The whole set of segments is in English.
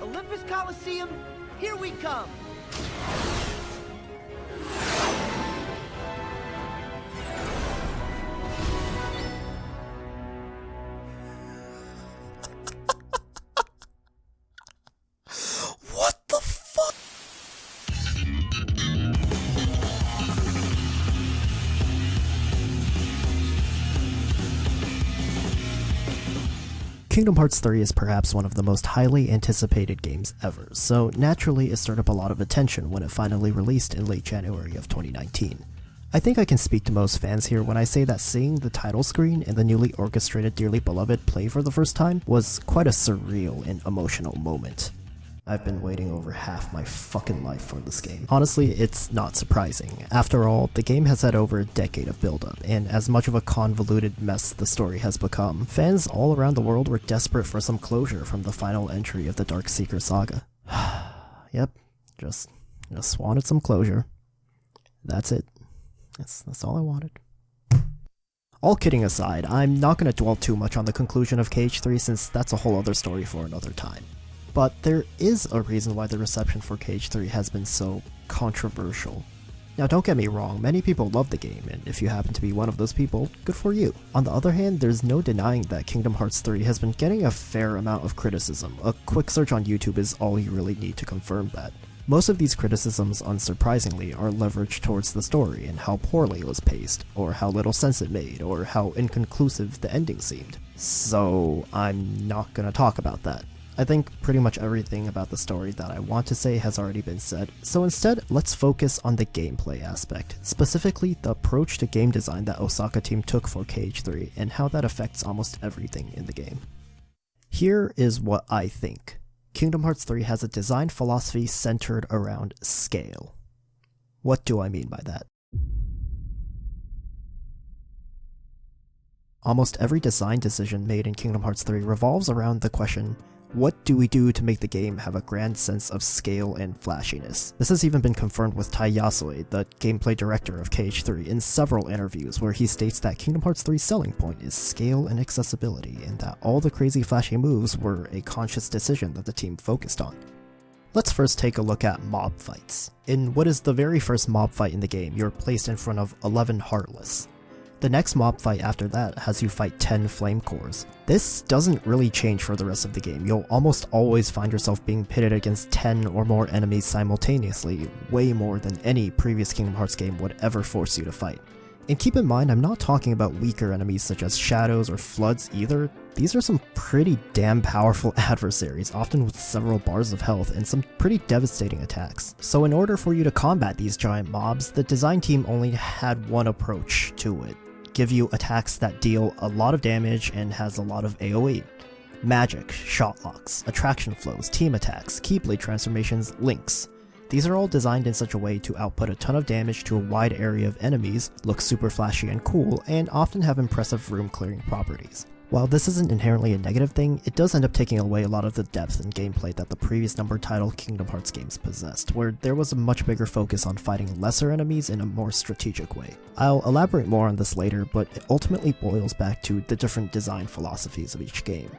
Olympus Coliseum, here we come! What the fuck? Kingdom Hearts 3 is perhaps one of the most highly anticipated games ever, so naturally it stirred up a lot of attention when it finally released in late January of 2019. I think I can speak to most fans here when I say that seeing the title screen and the newly orchestrated Dearly Beloved play for the first time was quite a surreal and emotional moment. I've been waiting over half my fucking life for this game. Honestly, it's not surprising. After all, the game has had over a decade of build-up, and as much of a convoluted mess the story has become, fans all around the world were desperate for some closure from the final entry of the Dark Seeker saga. Yep, just wanted some closure. That's it. That's all I wanted. All kidding aside, I'm not going to dwell too much on the conclusion of KH3 since that's a whole other story for another time. But there is a reason why the reception for KH3 has been so controversial. Now don't get me wrong, many people love the game, and if you happen to be one of those people, good for you. On the other hand, there's no denying that Kingdom Hearts 3 has been getting a fair amount of criticism. A quick search on YouTube is all you really need to confirm that. Most of these criticisms, unsurprisingly, are leveraged towards the story and how poorly it was paced, or how little sense it made, or how inconclusive the ending seemed. So I'm not gonna talk about that. I think pretty much everything about the story that I want to say has already been said, so instead, let's focus on the gameplay aspect, specifically the approach to game design that Osaka team took for KH3 and how that affects almost everything in the game. Here is what I think. Kingdom Hearts 3 has a design philosophy centered around scale. What do I mean by that? Almost every design decision made in Kingdom Hearts 3 revolves around the question, what do we do to make the game have a grand sense of scale and flashiness? This has even been confirmed with Tai Yasue, the gameplay director of KH3, in several interviews where he states that Kingdom Hearts 3's selling point is scale and accessibility, and that all the crazy flashy moves were a conscious decision that the team focused on. Let's first take a look at mob fights. In what is the very first mob fight in the game, you're placed in front of 11 Heartless. The next mob fight after that has you fight 10 Flame Cores. This doesn't really change for the rest of the game. You'll almost always find yourself being pitted against 10 or more enemies simultaneously, way more than any previous Kingdom Hearts game would ever force you to fight. And keep in mind, I'm not talking about weaker enemies such as shadows or floods either. These are some pretty damn powerful adversaries, often with several bars of health and some pretty devastating attacks. So in order for you to combat these giant mobs, the design team only had one approach to it. Give you attacks that deal a lot of damage and has a lot of AoE. Magic, shot locks, attraction flows, team attacks, keyblade transformations, links. These are all designed in such a way to output a ton of damage to a wide area of enemies, look super flashy and cool, and often have impressive room clearing properties. While this isn't inherently a negative thing, it does end up taking away a lot of the depth and gameplay that the previous numbered title Kingdom Hearts games possessed, where there was a much bigger focus on fighting lesser enemies in a more strategic way. I'll elaborate more on this later, but it ultimately boils back to the different design philosophies of each game.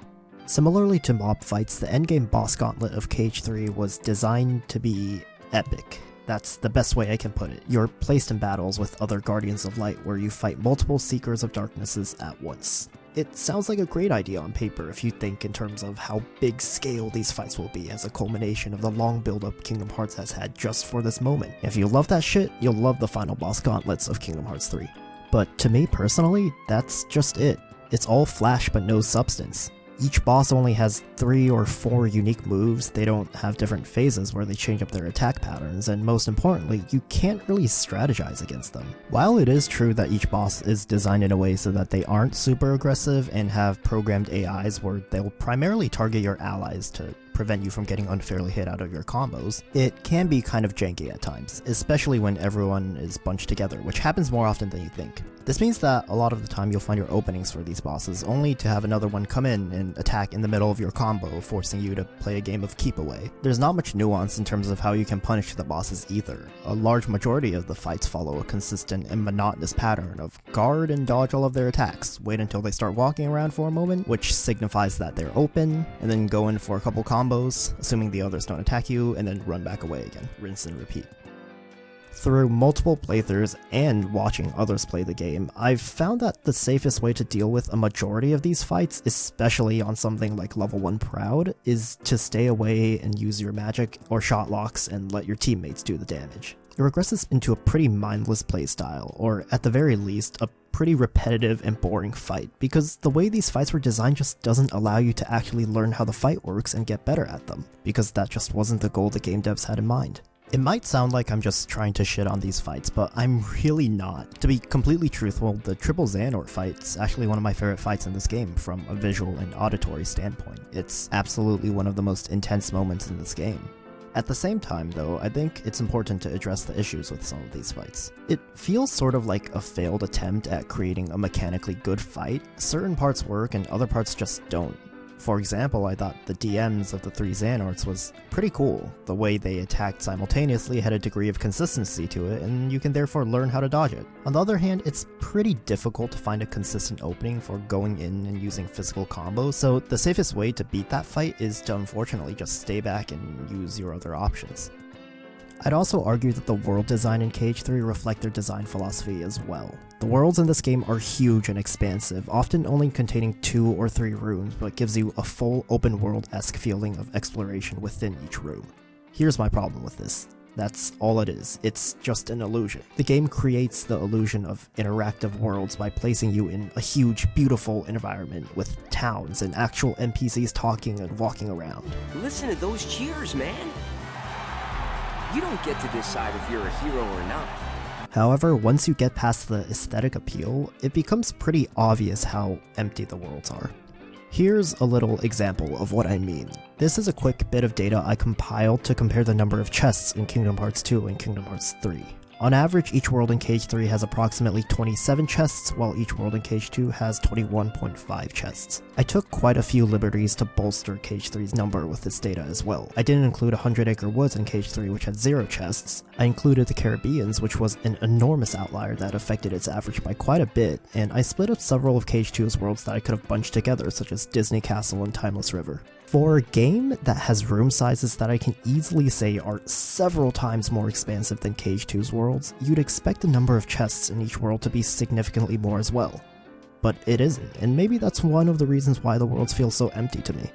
Similarly to mob fights, the endgame boss gauntlet of KH3 was designed to be epic. That's the best way I can put it. You're placed in battles with other Guardians of Light where you fight multiple Seekers of Darknesses at once. It sounds like a great idea on paper if you think in terms of how big scale these fights will be as a culmination of the long build-up Kingdom Hearts has had just for this moment. If you love that shit, you'll love the final boss gauntlets of Kingdom Hearts 3. But to me personally, that's just it. It's all flash but no substance. Each boss only has 3 or 4 unique moves, they don't have different phases where they change up their attack patterns, and most importantly, you can't really strategize against them. While it is true that each boss is designed in a way so that they aren't super aggressive and have programmed AIs where they'll primarily target your allies to prevent you from getting unfairly hit out of your combos, it can be kind of janky at times, especially when everyone is bunched together, which happens more often than you think. This means that a lot of the time you'll find your openings for these bosses only to have another one come in and attack in the middle of your combo, forcing you to play a game of keep away. There's not much nuance in terms of how you can punish the bosses either. A large majority of the fights follow a consistent and monotonous pattern of guard and dodge all of their attacks, wait until they start walking around for a moment, which signifies that they're open, and then go in for a couple combos combos, assuming the others don't attack you, and then run back away again. Rinse and repeat. Through multiple playthroughs and watching others play the game, I've found that the safest way to deal with a majority of these fights, especially on something like level 1 Proud, is to stay away and use your magic or shot locks and let your teammates do the damage. It regresses into a pretty mindless playstyle, or at the very least, a pretty repetitive and boring fight, because the way these fights were designed just doesn't allow you to actually learn how the fight works and get better at them, because that just wasn't the goal the game devs had in mind. It might sound like I'm just trying to shit on these fights, but I'm really not. To be completely truthful, the Triple Xehanort fight's actually one of my favorite fights in this game from a visual and auditory standpoint. It's absolutely one of the most intense moments in this game. At the same time though, I think it's important to address the issues with some of these fights. It feels sort of like a failed attempt at creating a mechanically good fight. Certain parts work and other parts just don't. For example, I thought the DMs of the 3 Xehanorts was pretty cool. The way they attacked simultaneously had a degree of consistency to it, and you can therefore learn how to dodge it. On the other hand, it's pretty difficult to find a consistent opening for going in and using physical combos, so the safest way to beat that fight is to unfortunately just stay back and use your other options. I'd also argue that the world design in KH3 reflect their design philosophy as well. The worlds in this game are huge and expansive, often only containing 2 or 3 rooms, but gives you a full open world-esque feeling of exploration within each room. Here's my problem with this. That's all it is. It's just an illusion. The game creates the illusion of interactive worlds by placing you in a huge, beautiful environment with towns and actual NPCs talking and walking around. Listen to those cheers, man! You don't get to decide if you're a hero or not. However, once you get past the aesthetic appeal, it becomes pretty obvious how empty the worlds are. Here's a little example of what I mean. This is a quick bit of data I compiled to compare the number of chests in Kingdom Hearts 2 and Kingdom Hearts 3. On average, each world in KH3 has approximately 27 chests, while each world in KH2 has 21.5 chests. I took quite a few liberties to bolster KH3's number with this data as well. I didn't include 100 Acre Woods in KH3, which had 0 chests. I included the Caribbeans, which was an enormous outlier that affected its average by quite a bit, and I split up several of KH2's worlds that I could have bunched together, such as Disney Castle and Timeless River. For a game that has room sizes that I can easily say are several times more expansive than KH2's worlds, you'd expect the number of chests in each world to be significantly more as well. But it isn't, and maybe that's one of the reasons why the worlds feel so empty to me.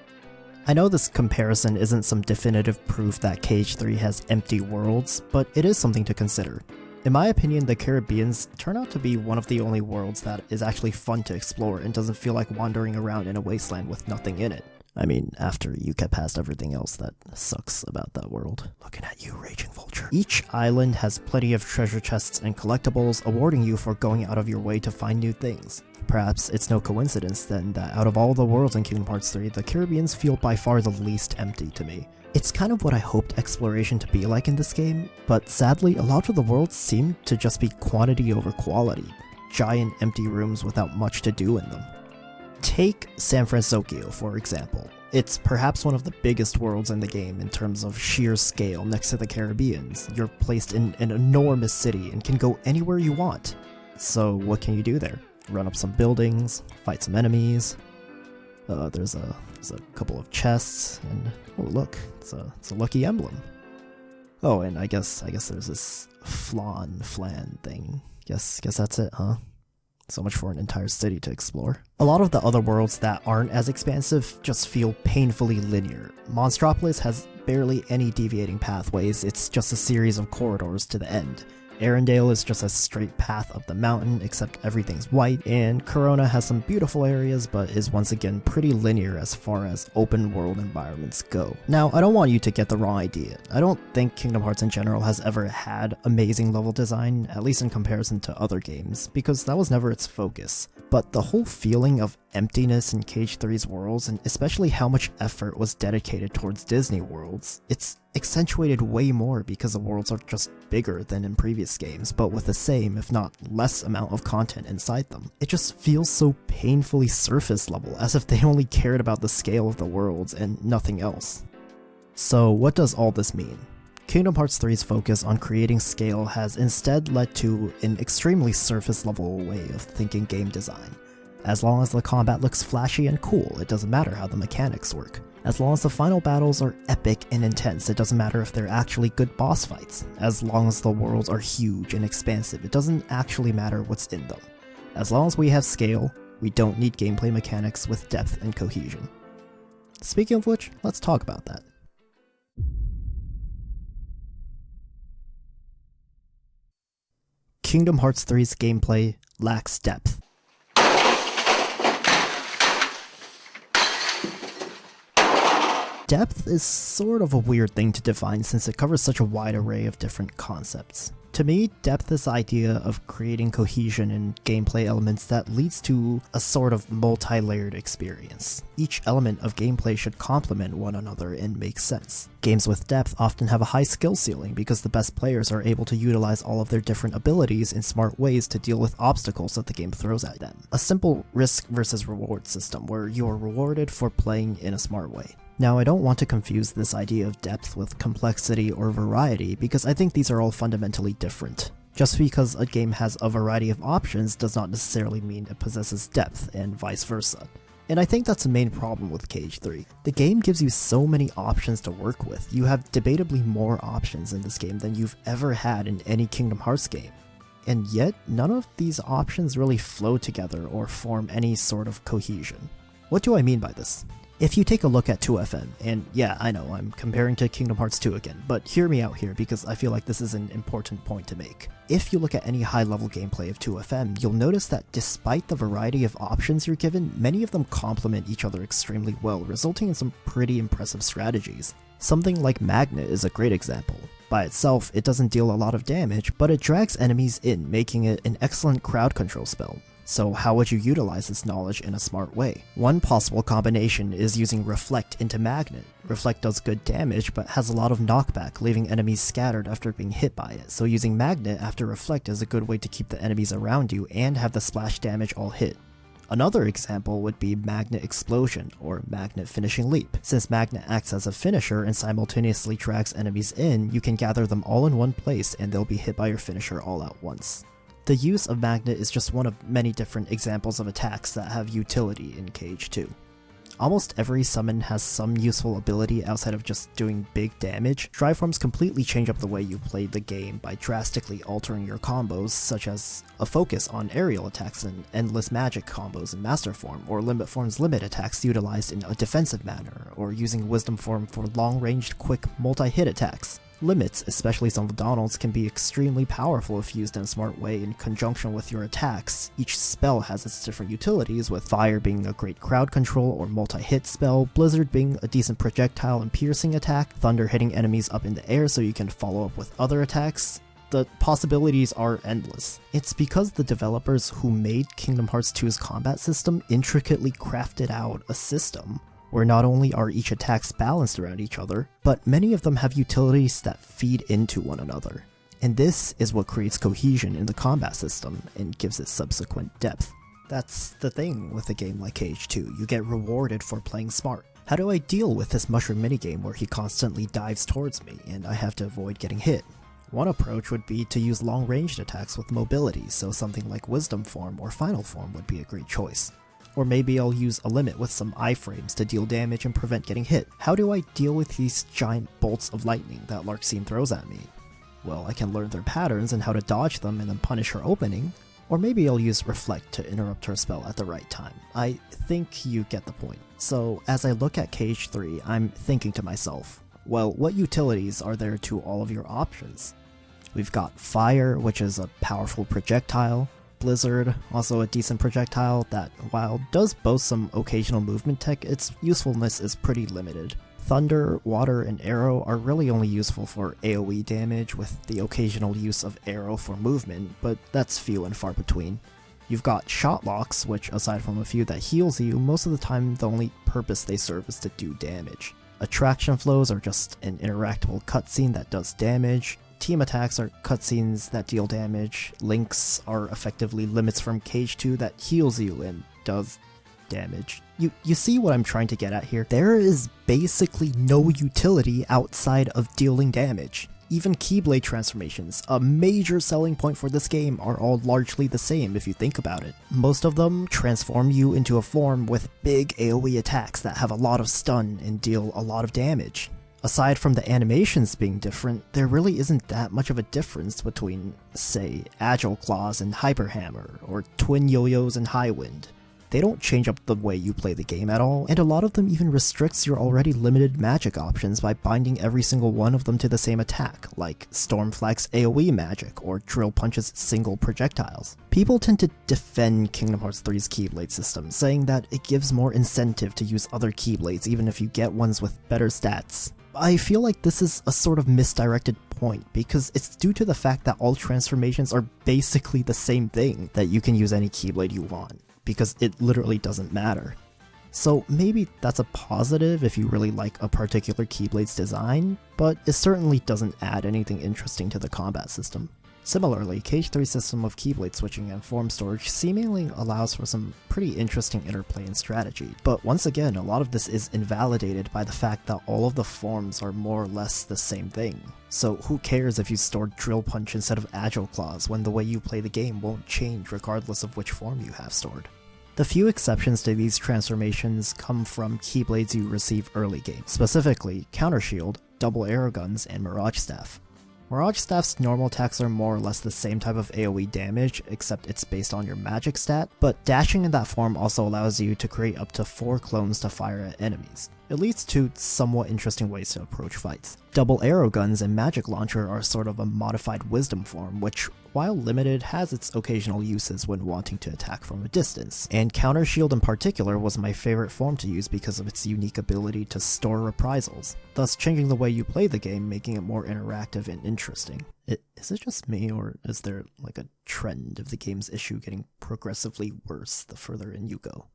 I know this comparison isn't some definitive proof that KH3 has empty worlds, but it is something to consider. In my opinion, the Caribbeans turn out to be one of the only worlds that is actually fun to explore and doesn't feel like wandering around in a wasteland with nothing in it. I mean, after you get past everything else that sucks about that world. Looking at you, Raging Vulture. Each island has plenty of treasure chests and collectibles, awarding you for going out of your way to find new things. Perhaps it's no coincidence then that out of all the worlds in Kingdom Hearts 3, the Caribbeans feel by far the least empty to me. It's kind of what I hoped exploration to be like in this game, but sadly a lot of the worlds seem to just be quantity over quality. Giant empty rooms without much to do in them. Take San Francisco, for example. It's perhaps one of the biggest worlds in the game in terms of sheer scale next to the Caribbeans. You're placed in an enormous city and can go anywhere you want. So what can you do there? Run up some buildings, fight some enemies. There's a couple of chests, and oh look, it's a lucky emblem. Oh, and I guess there's this flan thing. Guess that's it, huh? So much for an entire city to explore. A lot of the other worlds that aren't as expansive just feel painfully linear. Monstropolis has barely any deviating pathways, it's just a series of corridors to the end. Arendelle is just a straight path up the mountain, except everything's white, and Corona has some beautiful areas, but is once again pretty linear as far as open world environments go. Now, I don't want you to get the wrong idea. I don't think Kingdom Hearts in general has ever had amazing level design, at least in comparison to other games, because that was never its focus. But the whole feeling of emptiness in KH3's worlds, and especially how much effort was dedicated towards Disney worlds, it's accentuated way more because the worlds are just bigger than in previous games, but with the same, if not less, amount of content inside them. It just feels so painfully surface level, as if they only cared about the scale of the worlds and nothing else. So what does all this mean? Kingdom Hearts 3's focus on creating scale has instead led to an extremely surface level way of thinking game design. As long as the combat looks flashy and cool, it doesn't matter how the mechanics work. As long as the final battles are epic and intense, it doesn't matter if they're actually good boss fights. As long as the worlds are huge and expansive, it doesn't actually matter what's in them. As long as we have scale, we don't need gameplay mechanics with depth and cohesion. Speaking of which, let's talk about that. Kingdom Hearts 3's gameplay lacks depth. Depth is sort of a weird thing to define since it covers such a wide array of different concepts. To me, depth is the idea of creating cohesion in gameplay elements that leads to a sort of multi-layered experience. Each element of gameplay should complement one another and make sense. Games with depth often have a high skill ceiling because the best players are able to utilize all of their different abilities in smart ways to deal with obstacles that the game throws at them. A simple risk versus reward system where you are rewarded for playing in a smart way. Now, I don't want to confuse this idea of depth with complexity or variety because I think these are all fundamentally different. Just because a game has a variety of options does not necessarily mean it possesses depth, and vice versa. And I think that's the main problem with KH3. The game gives you so many options to work with. You have debatably more options in this game than you've ever had in any Kingdom Hearts game. And yet, none of these options really flow together or form any sort of cohesion. What do I mean by this? If you take a look at 2FM, and yeah, I know, I'm comparing to Kingdom Hearts 2 again, but hear me out here because I feel like this is an important point to make. If you look at any high-level gameplay of 2FM, you'll notice that despite the variety of options you're given, many of them complement each other extremely well, resulting in some pretty impressive strategies. Something like Magnet is a great example. By itself, it doesn't deal a lot of damage, but it drags enemies in, making it an excellent crowd control spell. So how would you utilize this knowledge in a smart way? One possible combination is using Reflect into Magnet. Reflect does good damage, but has a lot of knockback, leaving enemies scattered after being hit by it, so using Magnet after Reflect is a good way to keep the enemies around you and have the splash damage all hit. Another example would be Magnet Explosion, or Magnet Finishing Leap. Since Magnet acts as a finisher and simultaneously drags enemies in, you can gather them all in one place and they'll be hit by your finisher all at once. The use of Magnet is just one of many different examples of attacks that have utility in KH2. Almost every summon has some useful ability outside of just doing big damage. Triforms completely change up the way you play the game by drastically altering your combos, such as a focus on aerial attacks and endless magic combos in Master Form, or Limit Form's limit attacks utilized in a defensive manner, or using Wisdom Form for long-ranged, quick, multi-hit attacks. Limits, especially some of Donald's, can be extremely powerful if used in a smart way in conjunction with your attacks. Each spell has its different utilities, with Fire being a great crowd control or multi-hit spell, Blizzard being a decent projectile and piercing attack, Thunder hitting enemies up in the air so you can follow up with other attacks. The possibilities are endless. It's because the developers who made Kingdom Hearts 2's combat system intricately crafted out a system where not only are each attacks balanced around each other, but many of them have utilities that feed into one another. And this is what creates cohesion in the combat system and gives it subsequent depth. That's the thing with a game like KH2, you get rewarded for playing smart. How do I deal with this mushroom minigame where he constantly dives towards me and I have to avoid getting hit? One approach would be to use long-ranged attacks with mobility, so something like Wisdom Form or Final Form would be a great choice. Or maybe I'll use a limit with some iframes to deal damage and prevent getting hit. How do I deal with these giant bolts of lightning that Larxene throws at me? Well, I can learn their patterns and how to dodge them and then punish her opening. Or maybe I'll use Reflect to interrupt her spell at the right time. I think you get the point. So as I look at KH3, I'm thinking to myself, well, what utilities are there to all of your options? We've got Fire, which is a powerful projectile. Blizzard, also a decent projectile that, while does boast some occasional movement tech, its usefulness is pretty limited. Thunder, Water, and Arrow are really only useful for AoE damage, with the occasional use of Arrow for movement, but that's few and far between. You've got Shot Locks, which aside from a few that heals you, most of the time the only purpose they serve is to do damage. Attraction Flows are just an interactable cutscene that does damage. Team attacks are cutscenes that deal damage. Links are effectively limits from KH2 that heals you and does damage. You see what I'm trying to get at here? There is basically no utility outside of dealing damage. Even Keyblade transformations, a major selling point for this game, are all largely the same if you think about it. Most of them transform you into a form with big AoE attacks that have a lot of stun and deal a lot of damage. Aside from the animations being different, there really isn't that much of a difference between, say, Agile Claws and Hyper Hammer, or Twin Yo-Yos and High Wind. They don't change up the way you play the game at all, and a lot of them even restricts your already limited magic options by binding every single one of them to the same attack, like Stormflake's AoE magic or Drill Punch's single projectiles. People tend to defend Kingdom Hearts 3's Keyblade system, saying that it gives more incentive to use other Keyblades even if you get ones with better stats. I feel like this is a sort of misdirected point, because it's due to the fact that all transformations are basically the same thing, that you can use any Keyblade you want, because it literally doesn't matter. So maybe that's a positive if you really like a particular Keyblade's design, but it certainly doesn't add anything interesting to the combat system. Similarly, KH3's system of Keyblade switching and form storage seemingly allows for some pretty interesting interplay and strategy, but once again, a lot of this is invalidated by the fact that all of the forms are more or less the same thing. So who cares if you stored Drill Punch instead of Agile Claws when the way you play the game won't change regardless of which form you have stored? The few exceptions to these transformations come from Keyblades you receive early game, specifically Counter Shield, Double Arrow Guns, and Mirage Staff. Mirage Staff's normal attacks are more or less the same type of AoE damage, except it's based on your magic stat, but dashing in that form also allows you to create up to 4 clones to fire at enemies. It leads to somewhat interesting ways to approach fights. Double Arrow Guns and Magic Launcher are sort of a modified Wisdom form, which, while limited, has its occasional uses when wanting to attack from a distance. And Counter Shield in particular was my favorite form to use because of its unique ability to store reprisals, thus changing the way you play the game, making it more interactive and interesting. Is it just me, or is there like a trend of the game's issue getting progressively worse the further in you go?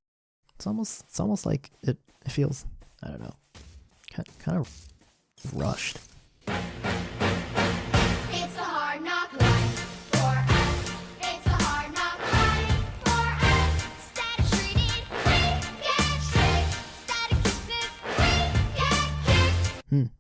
It's almost like it feels, I don't know, kind of rushed. It's a hard knock life for us. It's a hard knock life for us. Static treated, we get tricked. Static kisses, we get kicked.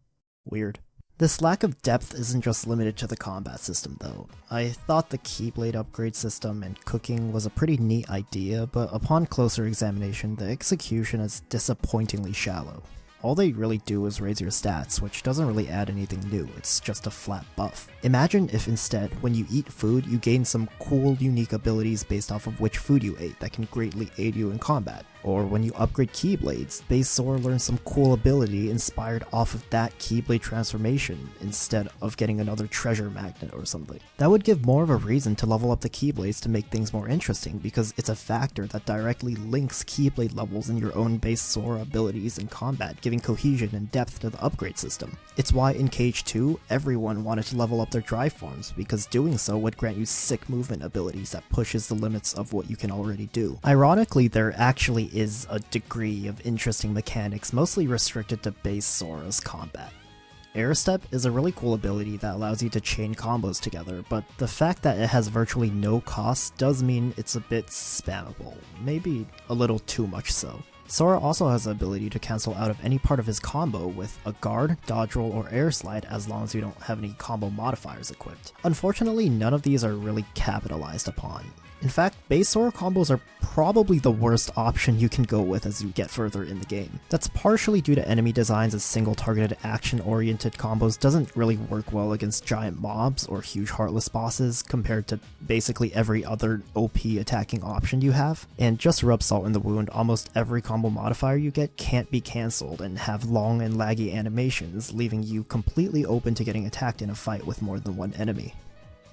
Weird. This lack of depth isn't just limited to the combat system though. I thought the Keyblade upgrade system and cooking was a pretty neat idea, but upon closer examination, the execution is disappointingly shallow. All they really do is raise your stats, which doesn't really add anything new, it's just a flat buff. Imagine if instead, when you eat food, you gain some cool, unique abilities based off of which food you ate that can greatly aid you in combat. Or when you upgrade Keyblades, base Sora learns some cool ability inspired off of that Keyblade transformation, instead of getting another treasure magnet or something. That would give more of a reason to level up the Keyblades to make things more interesting, because it's a factor that directly links Keyblade levels in your own base Sora abilities in combat, giving cohesion and depth to the upgrade system. It's why in KH2, everyone wanted to level up their drive forms, because doing so would grant you sick movement abilities that pushes the limits of what you can already do. Ironically, there actually is a degree of interesting mechanics mostly restricted to base Sora's combat. Air Step is a really cool ability that allows you to chain combos together, but the fact that it has virtually no cost does mean it's a bit spammable, maybe a little too much so. Sora also has the ability to cancel out of any part of his combo with a guard, dodge roll, or air slide as long as you don't have any combo modifiers equipped. Unfortunately, none of these are really capitalized upon. In fact, base Sora combos are probably the worst option you can go with as you get further in the game. That's partially due to enemy designs, as single-targeted action-oriented combos doesn't really work well against giant mobs or huge heartless bosses compared to basically every other OP attacking option you have. And just to rub salt in the wound, almost every combo modifier you get can't be cancelled and have long and laggy animations, leaving you completely open to getting attacked in a fight with more than one enemy.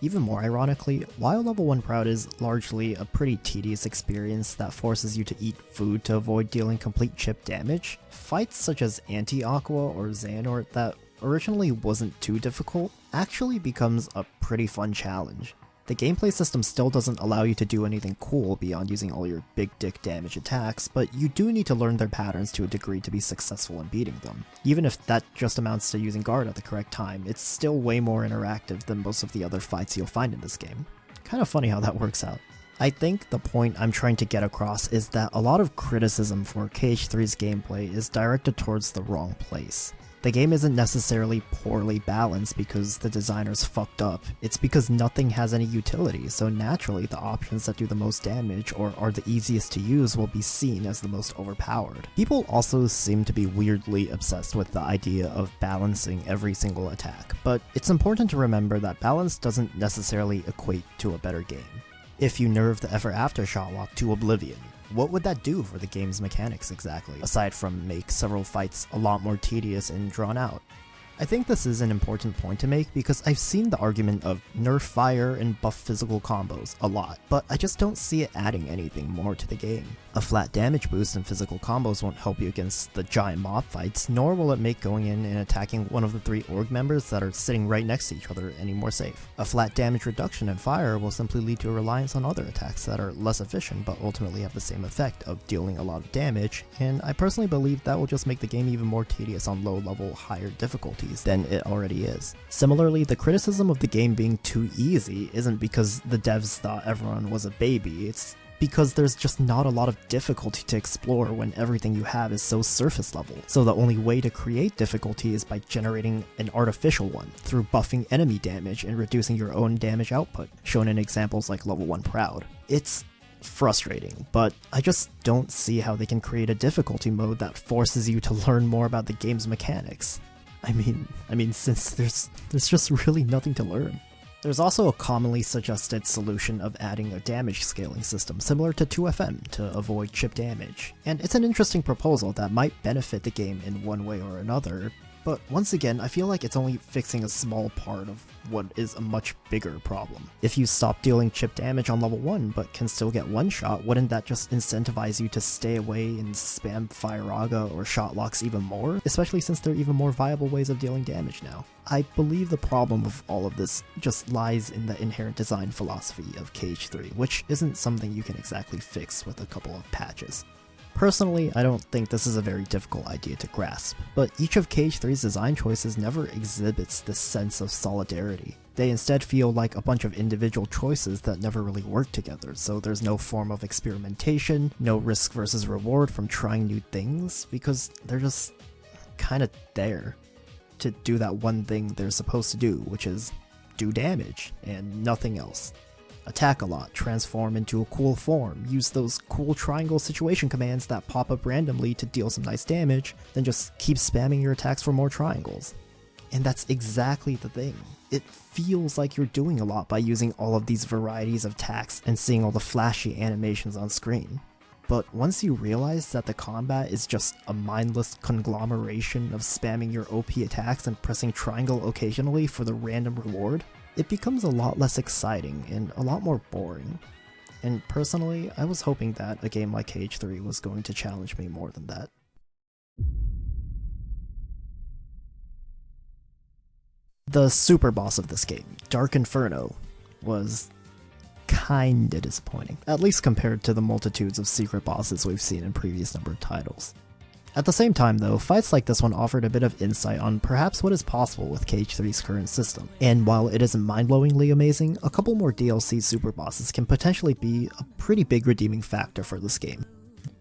Even more ironically, while Level 1 Proud is largely a pretty tedious experience that forces you to eat food to avoid dealing complete chip damage, fights such as Anti-Aqua or Xehanort that originally wasn't too difficult actually becomes a pretty fun challenge. The gameplay system still doesn't allow you to do anything cool beyond using all your big dick damage attacks, but you do need to learn their patterns to a degree to be successful in beating them. Even if that just amounts to using guard at the correct time, it's still way more interactive than most of the other fights you'll find in this game. Kinda funny how that works out. I think the point I'm trying to get across is that a lot of criticism for KH3's gameplay is directed towards the wrong place. The game isn't necessarily poorly balanced because the designers fucked up, it's because nothing has any utility, so naturally the options that do the most damage or are the easiest to use will be seen as the most overpowered. People also seem to be weirdly obsessed with the idea of balancing every single attack, but it's important to remember that balance doesn't necessarily equate to a better game. If you nerf the ever after shot lock to oblivion, what would that do for the game's mechanics exactly, aside from make several fights a lot more tedious and drawn out? I think this is an important point to make because I've seen the argument of nerf fire and buff physical combos a lot, but I just don't see it adding anything more to the game. A flat damage boost and physical combos won't help you against the giant mob fights, nor will it make going in and attacking one of the 3 org members that are sitting right next to each other any more safe. A flat damage reduction in fire will simply lead to a reliance on other attacks that are less efficient but ultimately have the same effect of dealing a lot of damage, and I personally believe that will just make the game even more tedious on low level, higher difficulties than it already is. Similarly, the criticism of the game being too easy isn't because the devs thought everyone was a baby, it's because there's just not a lot of difficulty to explore when everything you have is so surface level. So the only way to create difficulty is by generating an artificial one, through buffing enemy damage and reducing your own damage output, shown in examples like level 1 Proud. It's frustrating, but I just don't see how they can create a difficulty mode that forces you to learn more about the game's mechanics. I mean, since there's just really nothing to learn. There's also a commonly suggested solution of adding a damage scaling system similar to 2FM to avoid chip damage, and it's an interesting proposal that might benefit the game in one way or another, but once again, I feel like it's only fixing a small part of what is a much bigger problem. If you stop dealing chip damage on level 1 but can still get one shot, wouldn't that just incentivize you to stay away and spam Fire-Aga or shot locks even more? Especially since there are even more viable ways of dealing damage now. I believe the problem of all of this just lies in the inherent design philosophy of KH3, which isn't something you can exactly fix with a couple of patches. Personally, I don't think this is a very difficult idea to grasp, but each of KH3's design choices never exhibits this sense of solidarity. They instead feel like a bunch of individual choices that never really work together, so there's no form of experimentation, no risk versus reward from trying new things, because they're just kinda there to do that one thing they're supposed to do, which is do damage, and nothing else. Attack a lot, transform into a cool form, use those cool triangle situation commands that pop up randomly to deal some nice damage, then just keep spamming your attacks for more triangles. And that's exactly the thing. It feels like you're doing a lot by using all of these varieties of attacks and seeing all the flashy animations on screen. But once you realize that the combat is just a mindless conglomeration of spamming your OP attacks and pressing triangle occasionally for the random reward, it becomes a lot less exciting and a lot more boring. And personally, I was hoping that a game like KH3 was going to challenge me more than that. The super boss of this game, Dark Inferno, was kinda disappointing, at least compared to the multitudes of secret bosses we've seen in previous number of titles. At the same time though, fights like this one offered a bit of insight on perhaps what is possible with KH3's current system, and while it isn't mind-blowingly amazing, a couple more DLC super bosses can potentially be a pretty big redeeming factor for this game.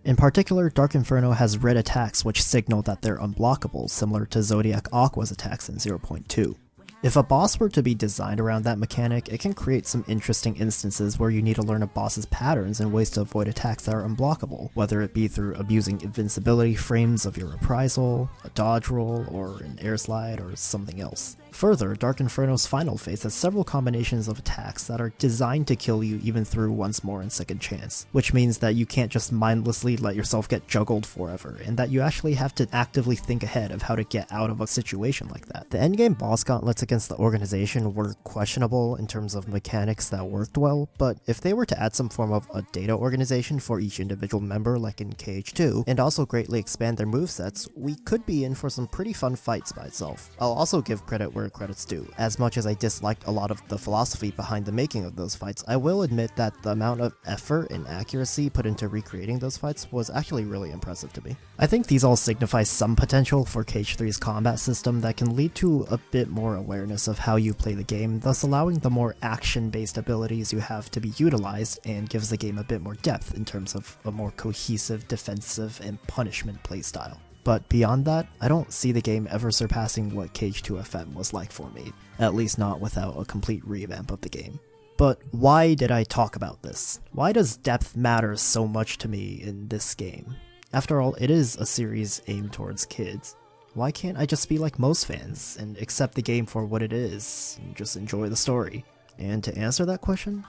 In particular, Dark Inferno has red attacks which signal that they're unblockable, similar to Zodiac Aqua's attacks in 0.2. If a boss were to be designed around that mechanic, it can create some interesting instances where you need to learn a boss's patterns and ways to avoid attacks that are unblockable, whether it be through abusing invincibility frames of your reprisal, a dodge roll, or an air slide, or something else. Further, Dark Inferno's final phase has several combinations of attacks that are designed to kill you even through once more and second chance, which means that you can't just mindlessly let yourself get juggled forever, and that you actually have to actively think ahead of how to get out of a situation like that. The endgame boss gauntlets against the organization were questionable in terms of mechanics that worked well, but if they were to add some form of a data organization for each individual member like in KH2, and also greatly expand their movesets, we could be in for some pretty fun fights by itself. I'll also give credit where where credit's due. As much as I disliked a lot of the philosophy behind the making of those fights, I will admit that the amount of effort and accuracy put into recreating those fights was actually really impressive to me. I think these all signify some potential for Cage 3's combat system that can lead to a bit more awareness of how you play the game, thus allowing the more action-based abilities you have to be utilized, and gives the game a bit more depth in terms of a more cohesive, defensive, and punishment playstyle. But beyond that, I don't see the game ever surpassing what Cage 2 FM was like for me, at least not without a complete revamp of the game. But why did I talk about this? Why does depth matter so much to me in this game? After all, it is a series aimed towards kids. Why can't I just be like most fans and accept the game for what it is and just enjoy the story? And to answer that question,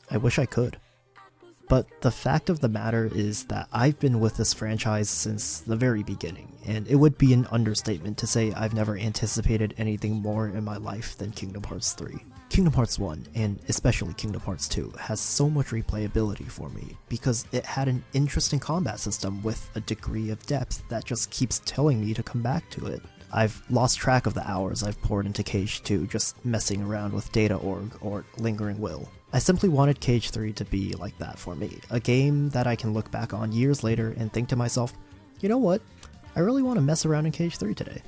I wish I could. But the fact of the matter is that I've been with this franchise since the very beginning, and it would be an understatement to say I've never anticipated anything more in my life than Kingdom Hearts 3. Kingdom Hearts 1, and especially Kingdom Hearts 2, has so much replayability for me because it had an interesting combat system with a degree of depth that just keeps telling me to come back to it. I've lost track of the hours I've poured into Cage 2 just messing around with Data Org or Lingering Will. I simply wanted Cage 3 to be like that for me, a game that I can look back on years later and think to myself, you know what, I really want to mess around in Cage 3 today.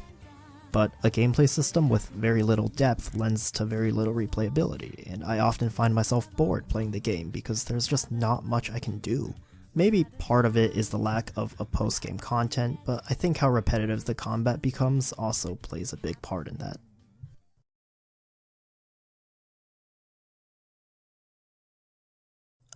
But a gameplay system with very little depth lends to very little replayability, and I often find myself bored playing the game because there's just not much I can do. Maybe part of it is the lack of a post-game content, but I think how repetitive the combat becomes also plays a big part in that.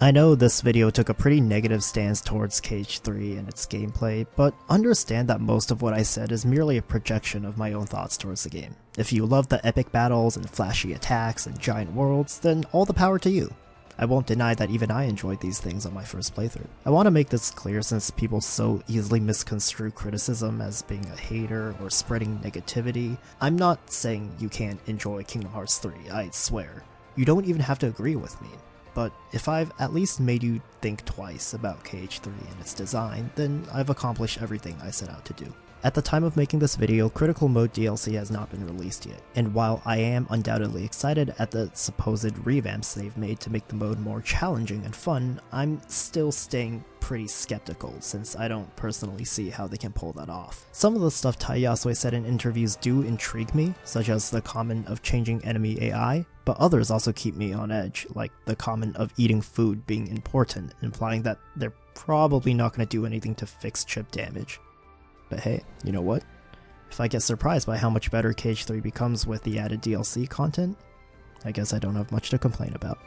I know this video took a pretty negative stance towards Cage 3 and its gameplay, but understand that most of what I said is merely a projection of my own thoughts towards the game. If you love the epic battles and flashy attacks and giant worlds, then all the power to you. I won't deny that even I enjoyed these things on my first playthrough. I want to make this clear since people so easily misconstrue criticism as being a hater or spreading negativity. I'm not saying you can't enjoy Kingdom Hearts 3, I swear. You don't even have to agree with me. But if I've at least made you think twice about Cage 3 and its design, then I've accomplished everything I set out to do. At the time of making this video, Critical Mode DLC has not been released yet, and while I am undoubtedly excited at the supposed revamps they've made to make the mode more challenging and fun, I'm still staying pretty skeptical since I don't personally see how they can pull that off. Some of the stuff Tai Yasui said in interviews do intrigue me, such as the comment of changing enemy AI, but others also keep me on edge, like the comment of eating food being important, implying that they're probably not going to do anything to fix chip damage. But hey, you know what? If I get surprised by how much better Cage 3 becomes with the added DLC content, I guess I don't have much to complain about.